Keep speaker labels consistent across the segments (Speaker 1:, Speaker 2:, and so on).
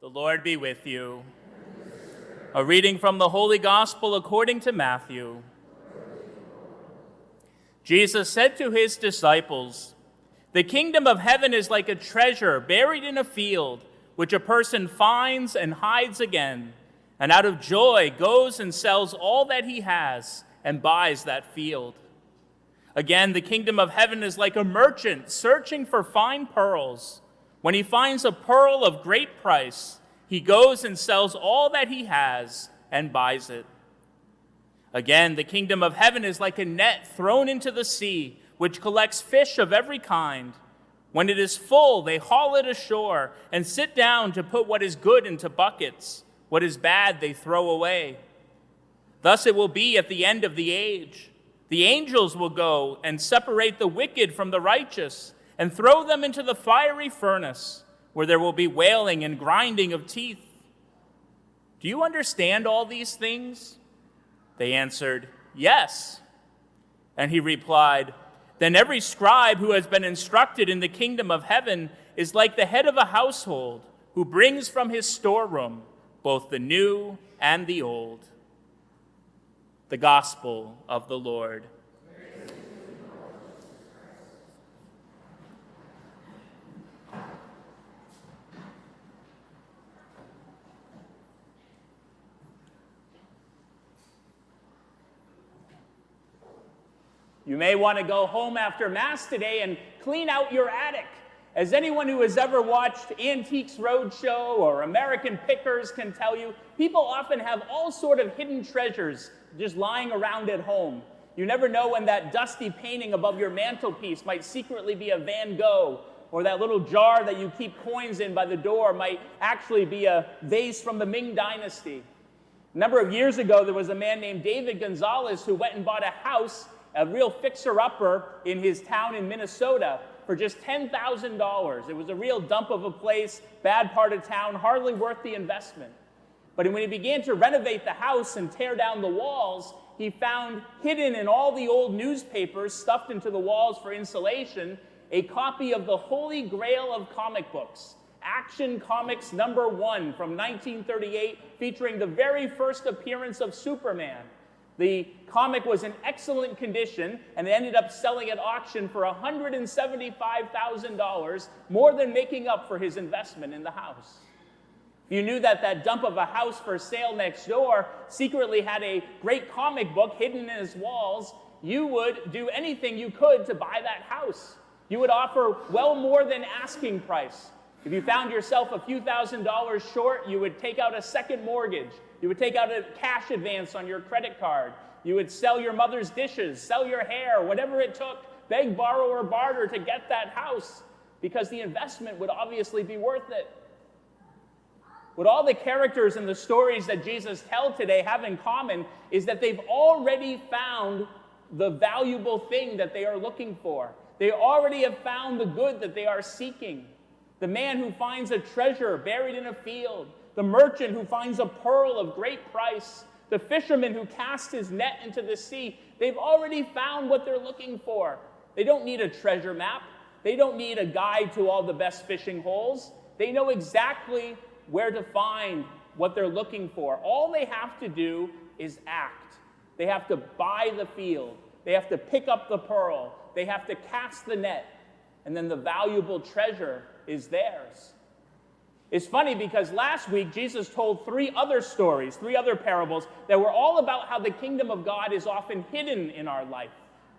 Speaker 1: The Lord be with you. A reading from the Holy Gospel according to Matthew. Jesus said to his disciples, "The kingdom of heaven is like a treasure buried in a field, which a person finds and hides again, and out of joy goes and sells all that he has and buys that field. Again, the kingdom of heaven is like a merchant searching for fine pearls. When he finds a pearl of great price, he goes and sells all that he has and buys it. Again, the kingdom of heaven is like a net thrown into the sea, which collects fish of every kind. When it is full, they haul it ashore and sit down to put what is good into buckets. What is bad, they throw away. Thus it will be at the end of the age. The angels will go and separate the wicked from the righteous and throw them into the fiery furnace, where there will be wailing and grinding of teeth. Do you understand all these things?" They answered, "Yes." And he replied, "Then every scribe who has been instructed in the kingdom of heaven is like the head of a household, who brings from his storeroom both the new and the old." The Gospel of the Lord. You may want to go home after Mass today and clean out your attic. As anyone who has ever watched Antiques Roadshow or American Pickers can tell you, people often have all sort of hidden treasures just lying around at home. You never know when that dusty painting above your mantelpiece might secretly be a Van Gogh, or that little jar that you keep coins in by the door might actually be a vase from the Ming Dynasty. A number of years ago, there was a man named David Gonzalez who went and bought a house, a real fixer-upper in his town in Minnesota, for just $10,000. It was a real dump of a place, bad part of town, hardly worth the investment. But when he began to renovate the house and tear down the walls, he found hidden in all the old newspapers stuffed into the walls for insulation a copy of the Holy Grail of comic books, Action Comics #1 from 1938, featuring the very first appearance of Superman. The comic was in excellent condition and ended up selling at auction for $175,000, more than making up for his investment in the house. If you knew that that dump of a house for sale next door secretly had a great comic book hidden in its walls, you would do anything you could to buy that house. You would offer well more than asking price. If you found yourself a few $1,000s short, you would take out a second mortgage. You would take out a cash advance on your credit card. You would sell your mother's dishes, sell your hair, whatever it took, beg, borrow, or barter to get that house, because the investment would obviously be worth it. What all the characters in the stories that Jesus tells today have in common is that they've already found the valuable thing that they are looking for. They already have found the good that they are seeking. The man who finds a treasure buried in a field, the merchant who finds a pearl of great price, the fisherman who casts his net into the sea, they've already found what they're looking for. They don't need a treasure map. They don't need a guide to all the best fishing holes. They know exactly where to find what they're looking for. All they have to do is act. They have to buy the field. They have to pick up the pearl. They have to cast the net. And then the valuable treasure is theirs. It's funny because last week Jesus told three other stories, three other parables that were all about how the kingdom of God is often hidden in our life.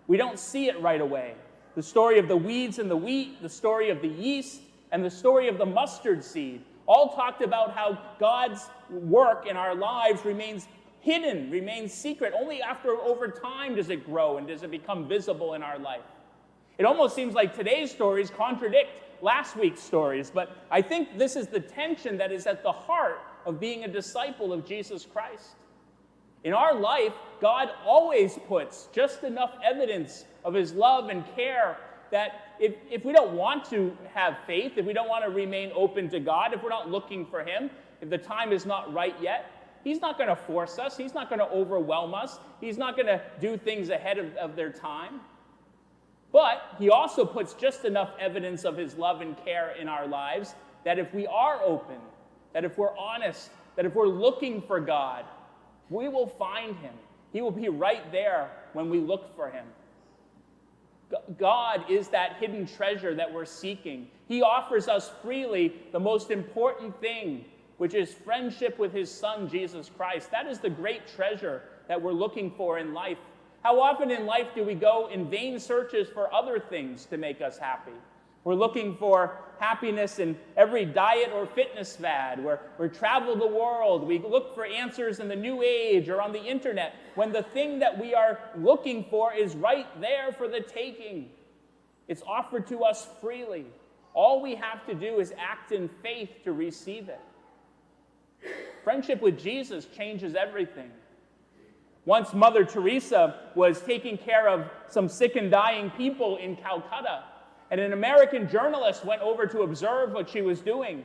Speaker 1: We don't see it right away. The story of the weeds and the wheat, the story of the yeast, and the story of the mustard seed all talked about how God's work in our lives remains hidden, remains secret. Only after over time does it grow and does it become visible in our life. It almost seems like today's stories contradict last week's stories, but I think this is the tension that is at the heart of being a disciple of Jesus Christ. In our life, God always puts just enough evidence of his love and care that if we don't want to have faith, if we don't want to remain open to God, if we're not looking for him, if the time is not right yet, he's not going to force us. He's not going to overwhelm us. He's not going to do things ahead of their time. But he also puts just enough evidence of his love and care in our lives that if we are open, that if we're honest, that if we're looking for God, we will find him. He will be right there when we look for him. God is that hidden treasure that we're seeking. He offers us freely the most important thing, which is friendship with his Son, Jesus Christ. That is the great treasure that we're looking for in life. How often in life do we go in vain searches for other things to make us happy? We're looking for happiness in every diet or fitness fad. We travel the world. We look for answers in the new age or on the internet when the thing that we are looking for is right there for the taking. It's offered to us freely. All we have to do is act in faith to receive it. Friendship with Jesus changes everything. Once Mother Teresa was taking care of some sick and dying people in Calcutta, and an American journalist went over to observe what she was doing.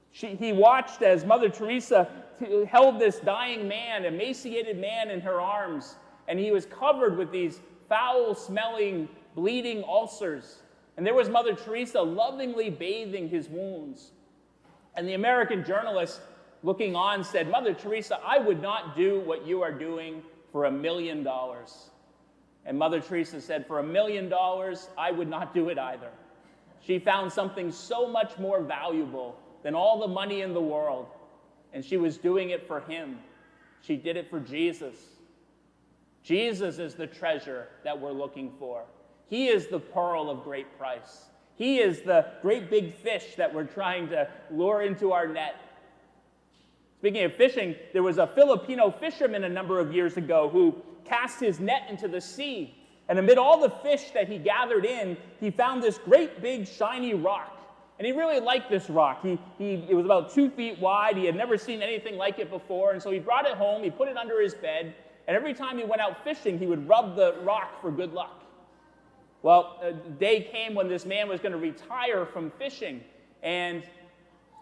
Speaker 1: He watched as Mother Teresa held this dying man, emaciated man, in her arms, and he was covered with these foul-smelling, bleeding ulcers. And there was Mother Teresa lovingly bathing his wounds. And the American journalist, looking on, said, "Mother Teresa, I would not do what you are doing for $1 million. And Mother Teresa said, "For $1 million, I would not do it either." She found something so much more valuable than all the money in the world, and she was doing it for him. She did it for Jesus. Jesus is the treasure that we're looking for. He is the pearl of great price. He is the great big fish that we're trying to lure into our net. Speaking of fishing, there was a Filipino fisherman a number of years ago who cast his net into the sea. And amid all the fish that he gathered in, he found this great big shiny rock. And he really liked this rock. It was about 2 feet wide. He had never seen anything like it before. And so he brought it home, he put it under his bed, and every time he went out fishing, he would rub the rock for good luck. Well, a day came when this man was going to retire from fishing, and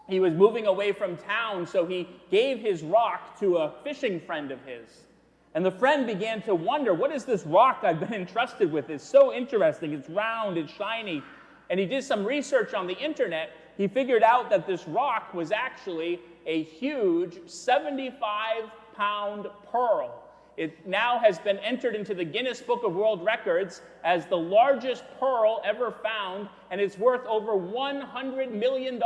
Speaker 1: he was moving away from town, so he gave his rock to a fishing friend of his. And the friend began to wonder, what is this rock I've been entrusted with? It's so interesting. It's round, it's shiny. And he did some research on the internet. He figured out that this rock was actually a huge 75-pound pearl. It now has been entered into the Guinness Book of World Records as the largest pearl ever found, and it's worth over $100 million.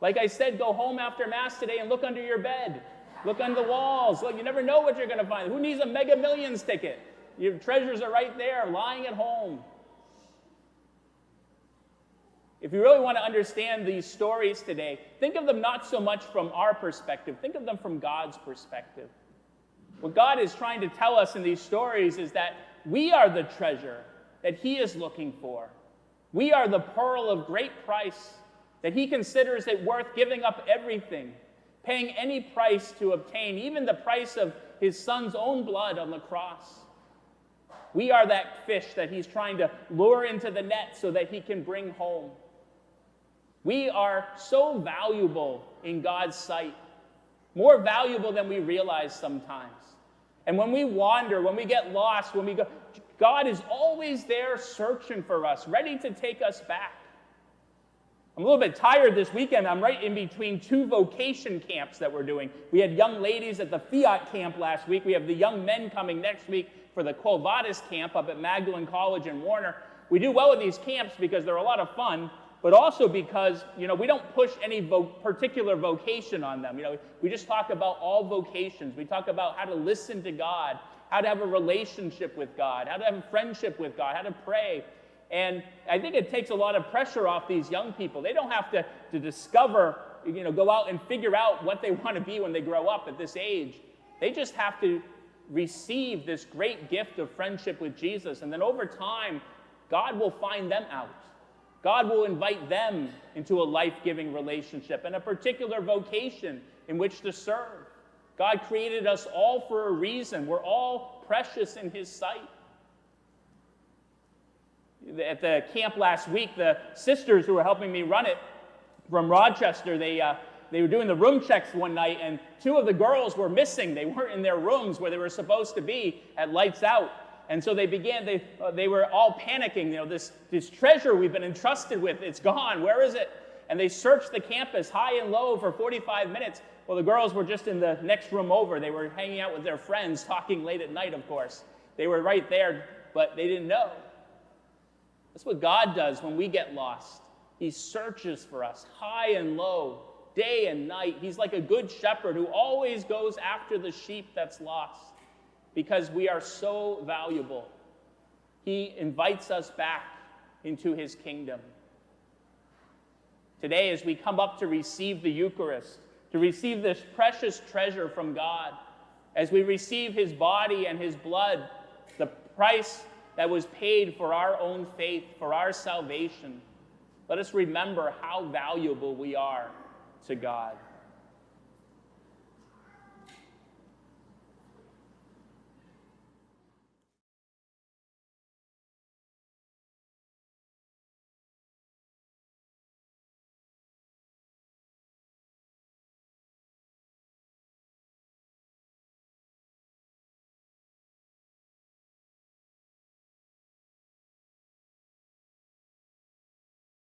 Speaker 1: Like I said, go home after Mass today and look under your bed. Look on the walls. Look, you never know what you're going to find. Who needs a Mega Millions ticket? Your treasures are right there, lying at home. If you really want to understand these stories today, think of them not so much from our perspective. Think of them from God's perspective. What God is trying to tell us in these stories is that we are the treasure that he is looking for. We are the pearl of great price, that he considers it worth giving up everything, paying any price to obtain, even the price of his Son's own blood on the cross. We are that fish that he's trying to lure into the net so that he can bring home. We are so valuable in God's sight, more valuable than we realize sometimes. And when we wander, when we get lost, when we go, God is always there searching for us, ready to take us back. I'm a little bit tired this weekend. I'm right in between 2 vocation camps that we're doing. We had young ladies at the Fiat camp last week. We have the young men coming next week for the Quo Vadis camp up at Magdalen College in Warner. We do well with these camps because they're a lot of fun, but also because, we don't push any particular vocation on them. We just talk about all vocations. We talk about how to listen to God, how to have a relationship with God, how to have a friendship with God, how to pray. And I think it takes a lot of pressure off these young people. They don't have to discover, go out and figure out what they want to be when they grow up at this age. They just have to receive this great gift of friendship with Jesus. And then over time, God will find them out. God will invite them into a life-giving relationship and a particular vocation in which to serve. God created us all for a reason. We're all precious in his sight. At the camp last week, the sisters who were helping me run it from Rochester, they were doing the room checks one night, and 2 of the girls were missing. They weren't in their rooms where they were supposed to be at lights out. And so they were all panicking. This treasure we've been entrusted with, it's gone. Where is it? and they searched the campus high and low for 45 minutes. Well, the girls were just in the next room over. They were hanging out with their friends, talking late at night, of course. They were right there, but they didn't know. That's what God does when we get lost. He searches for us high and low, day and night. He's like a good shepherd who always goes after the sheep that's lost because we are so valuable. He invites us back into his kingdom. Today, as we come up to receive the Eucharist, to receive this precious treasure from God, as we receive his body and his blood, the price that was paid for our own faith, for our salvation, let us remember how valuable we are to God.